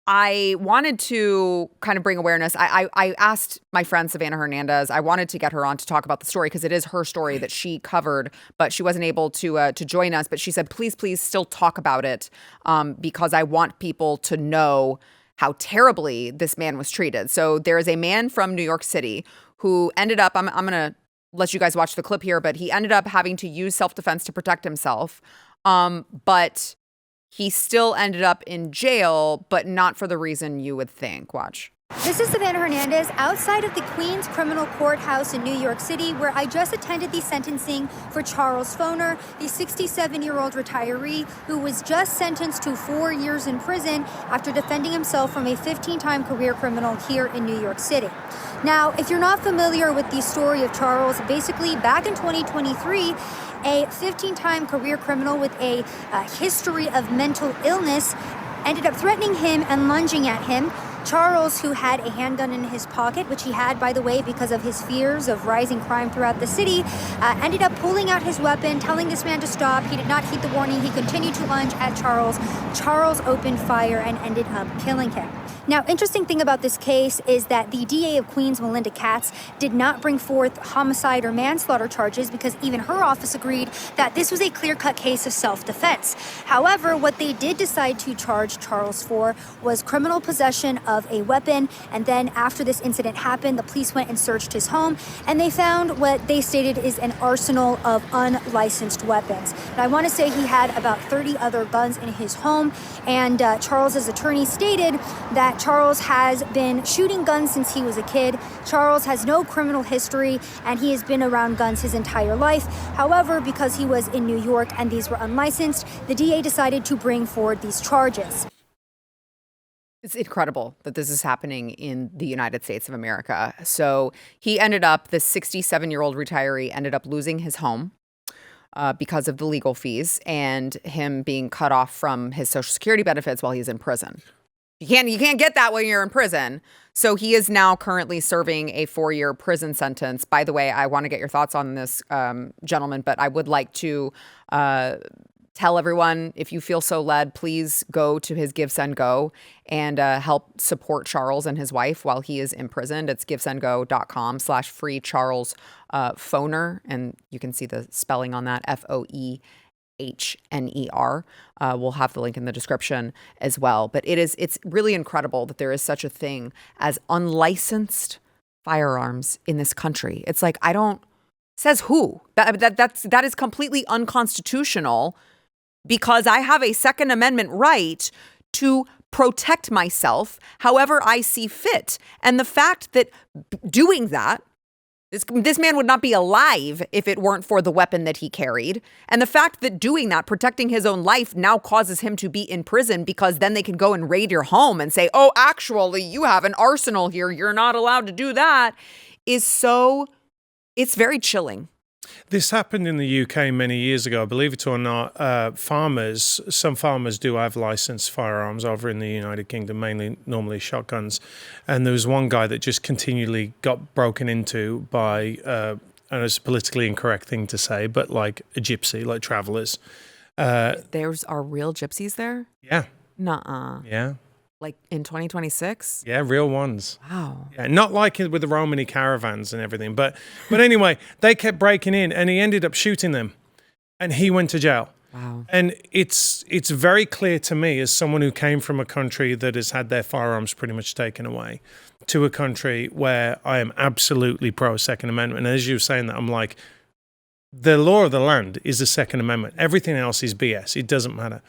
I wanted to kind of bring awareness. I asked my friend Savannah Hernandez. I wanted to get her on to talk about the story because it is her story that she covered, but she wasn't able to join us. But she said, please still talk about it because I want people to know how terribly this man was treated. So there is a man from New York City who ended up, I'm going to let you guys watch the clip here, but he ended up having to use self-defense to protect himself. But he still ended up in jail, but not for the reason you would think. Watch. This is Savannah Hernandez outside of the Queens Criminal Courthouse in New York City, where I just attended the sentencing for Charles Foehner, the 67-year-old retiree who was just sentenced to 4 years in prison after defending himself from a 15-time career criminal here in New York City. Now, if you're not familiar with the story of Charles, basically back in 2023, a 15-time career criminal with a history of mental illness ended up threatening him and lunging at him. Charles, who had a handgun in his pocket, which he had, by the way, because of his fears of rising crime throughout the city, ended up pulling out his weapon, telling this man to stop. He did not heed the warning. He continued to lunge at Charles. Charles opened fire and ended up killing him. Now, interesting thing about this case is that the DA of Queens, Melinda Katz, did not bring forth homicide or manslaughter charges because even her office agreed that this was a clear-cut case of self-defense. However, what they did decide to charge Charles for was criminal possession of a weapon, and then after this incident happened, the police went and searched his home, and they found what they stated is an arsenal of unlicensed weapons. Now, I want to say he had about 30 other guns in his home, and Charles's attorney stated that Charles has been shooting guns since he was a kid. Charles has no criminal history, and he has been around guns his entire life. However, because he was in New York and these were unlicensed, the DA decided to bring forward these charges. It's incredible that this is happening in the United States of America. So he ended up, this 67-year-old retiree ended up losing his home because of the legal fees and him being cut off from his Social Security benefits while he's in prison. You can't get that when you're in prison. So he is now currently serving a 4-year prison sentence. By the way, I want to get your thoughts on this, gentleman, but I would like to tell everyone, if you feel so led, please go to his Give, Send, Go and help support Charles and his wife while he is imprisoned. It's givesendgo.com/free Charles Foehner. And you can see the spelling on that, Foehner. We'll have the link in the description as well. But it's really incredible that there is such a thing as unlicensed firearms in this country. It's like, says who? That is completely unconstitutional because I have a Second Amendment right to protect myself however I see fit. And the fact that doing that, this man would not be alive if it weren't for the weapon that he carried. And the fact that doing that, protecting his own life, now causes him to be in prison because then they can go and raid your home and say, oh, actually, you have an arsenal here. You're not allowed to do that. It's very chilling. This happened in the UK many years ago. Believe it or not, some farmers do have licensed firearms over in the United Kingdom, normally shotguns. And there was one guy that just continually got broken into by, and it's a politically incorrect thing to say, but like a gypsy, like travelers. There's are real gypsies there? Yeah. Nuh-uh. Yeah. Like in 2026? Yeah, real ones. Wow. Yeah, not like with the Romany caravans and everything. But anyway, they kept breaking in and he ended up shooting them and he went to jail. Wow. And it's very clear to me as someone who came from a country that has had their firearms pretty much taken away to a country where I am absolutely pro Second Amendment. And as you were saying that, I'm like, the law of the land is the Second Amendment. Everything else is BS. It doesn't matter.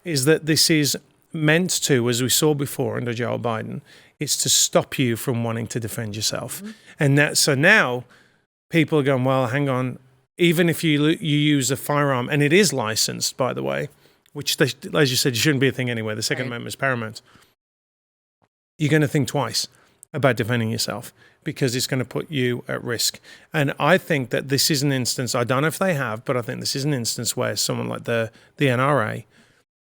Is that this is meant to, as we saw before under Joe Biden, it's to stop you from wanting to defend yourself. Mm-hmm. And so now people are going, well, hang on, even if you use a firearm, and it is licensed, by the way, which, as you said, shouldn't be a thing anyway. The Second Amendment is paramount. You're going to think twice about defending yourself because it's going to put you at risk. And I think that this is an instance, I don't know if they have, but I think this is an instance where someone like the NRA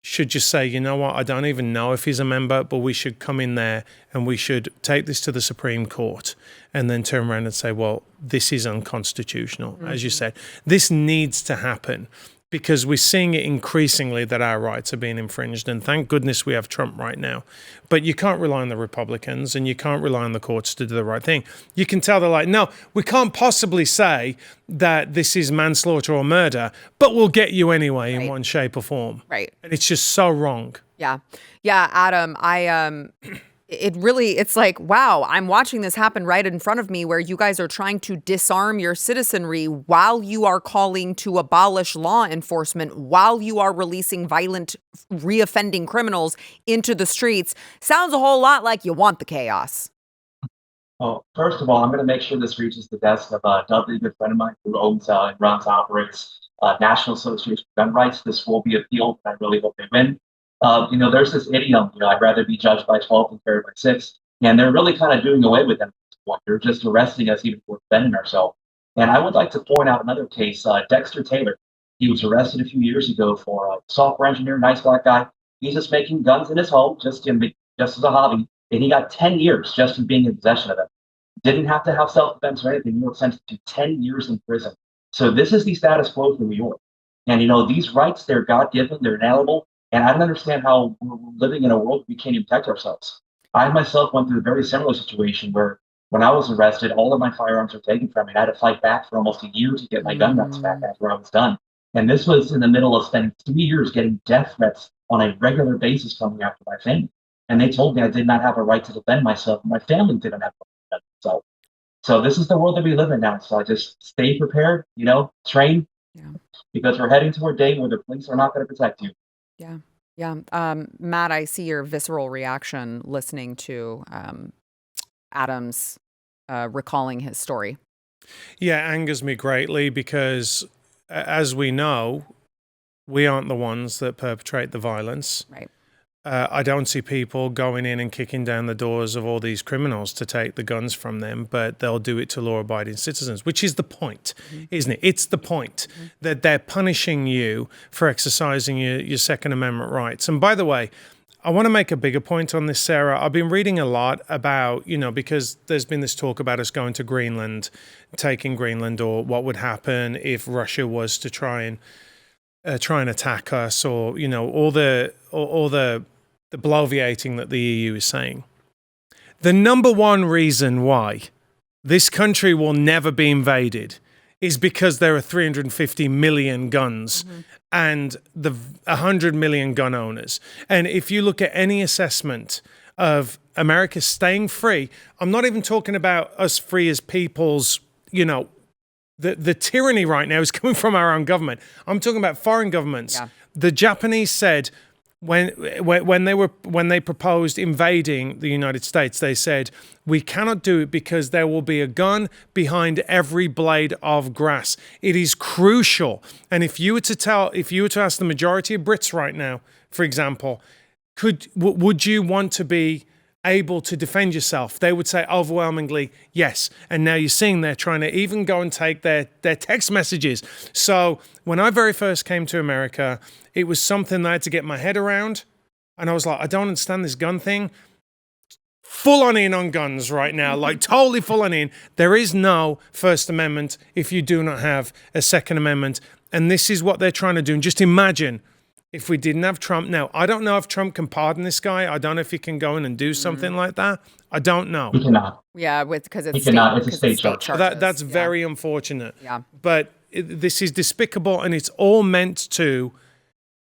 should just say, you know what, I don't even know if he's a member, but we should come in there and we should take this to the Supreme Court and then turn around and say, well, this is unconstitutional. Mm-hmm. As you said, this needs to happen. because we're seeing it increasingly that our rights are being infringed. And thank goodness we have Trump right now. But you can't rely on the Republicans and you can't rely on the courts to do the right thing. You can tell they're like, no, we can't possibly say that this is manslaughter or murder, but we'll get you anyway in one shape or form. Right. And it's just so wrong. Yeah. Yeah, Adam, it's like, wow, I'm watching this happen right in front of me where you guys are trying to disarm your citizenry while you are calling to abolish law enforcement, while you are releasing violent, reoffending criminals into the streets. Sounds a whole lot like you want the chaos. Well, first of all, I'm going to make sure this reaches the desk of Dudley, a good friend of mine who owns and runs, operates National Association of Gun Rights. This will be appealed, and I really hope they win. There's this idiom, I'd rather be judged by 12 than carried by 6. And they're really kind of doing away with them at this point. They're just arresting us even for defending ourselves. And I would like to point out another case, Dexter Taylor. He was arrested a few years ago for a software engineer, nice black guy. He's just making guns in his home, just as a hobby. And he got 10 years just for being in possession of them. Didn't have to have self-defense or anything. He was sentenced to 10 years in prison. So this is the status quo for New York. And, these rights, they're God-given, they're inalienable. And I don't understand how we're living in a world we can't even protect ourselves. I myself went through a very similar situation where when I was arrested, all of my firearms were taken from me. And I had to fight back for almost a year to get my gun rights back after I was done. And this was in the middle of spending 3 years getting death threats on a regular basis coming after my family. And they told me I did not have a right to defend myself. My family didn't have a right to defend themselves. So this is the world that we live in now. So I just stay prepared, train, because we're heading to a day where the police are not going to protect you. Yeah. Yeah. Matt, I see your visceral reaction listening to Adam's recalling his story. Yeah, it angers me greatly because, as we know, we aren't the ones that perpetrate the violence. Right. I don't see people going in and kicking down the doors of all these criminals to take the guns from them, but they'll do it to law-abiding citizens, which is the point, isn't it? It's the point that they're punishing you for exercising your Second Amendment rights. And by the way, I want to make a bigger point on this, Sarah. I've been reading a lot about, because there's been this talk about us going to Greenland, taking Greenland, or what would happen if Russia was to try and attack us, or all the bloviating that the EU is saying. The number one reason why this country will never be invaded is because there are 350 million guns and the 100 million gun owners. And if you look at any assessment of America staying free, I'm not even talking about us free as peoples, the tyranny right now is coming from our own government. I'm talking about foreign governments. Yeah. The Japanese said when they proposed invading the United States, they said, we cannot do it because there will be a gun behind every blade of grass. It is crucial. And if you were to ask the majority of Brits right now, for example, would you want to be able to defend yourself? They would say overwhelmingly yes. And now you're seeing they're trying to even go and take their text messages. So when I very first came to America, it was something that I had to get my head around. And I was like, I don't understand this gun thing. Full on in on guns right now, like totally full on in. There is no First Amendment if you do not have a Second Amendment. And this is what they're trying to do. And just imagine if we didn't have Trump. Now, I don't know if Trump can pardon this guy. I don't know if he can go in and do something like that. I don't know. He cannot. Yeah, because it's a state charge. That's very unfortunate. Yeah. But this is despicable, and it's all meant to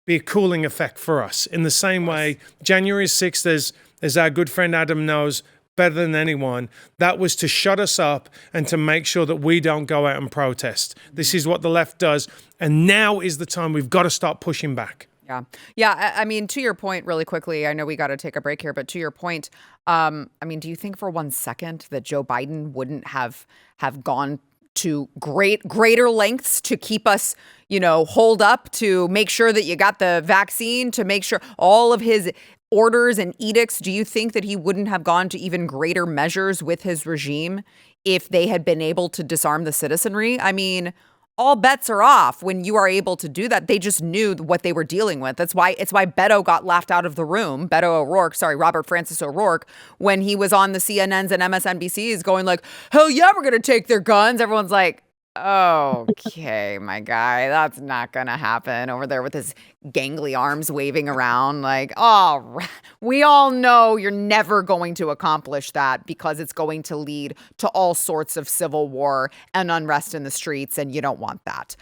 be a cooling effect for us. In the same way, January 6th, as our good friend Adam knows better than anyone, that was to shut us up and to make sure that we don't go out and protest. This is what the left does. And now is the time we've got to start pushing back. Yeah. Yeah. I mean, to your point, really quickly, I know we got to take a break here, but to your point, do you think for 1 second that Joe Biden wouldn't have gone to greater lengths to keep us, holed up, to make sure that you got the vaccine, to make sure all of his orders and edicts? Do you think that he wouldn't have gone to even greater measures with his regime if they had been able to disarm the citizenry? I mean, all bets are off when you are able to do that. They just knew what they were dealing with. It's why Beto got laughed out of the room. Robert Francis O'Rourke, when he was on the CNNs and MSNBCs going like, hell yeah, we're going to take their guns. Everyone's like, Okay, my guy, that's not gonna happen over there with his gangly arms waving around like, oh, we all know you're never going to accomplish that because it's going to lead to all sorts of civil war and unrest in the streets, and you don't want that.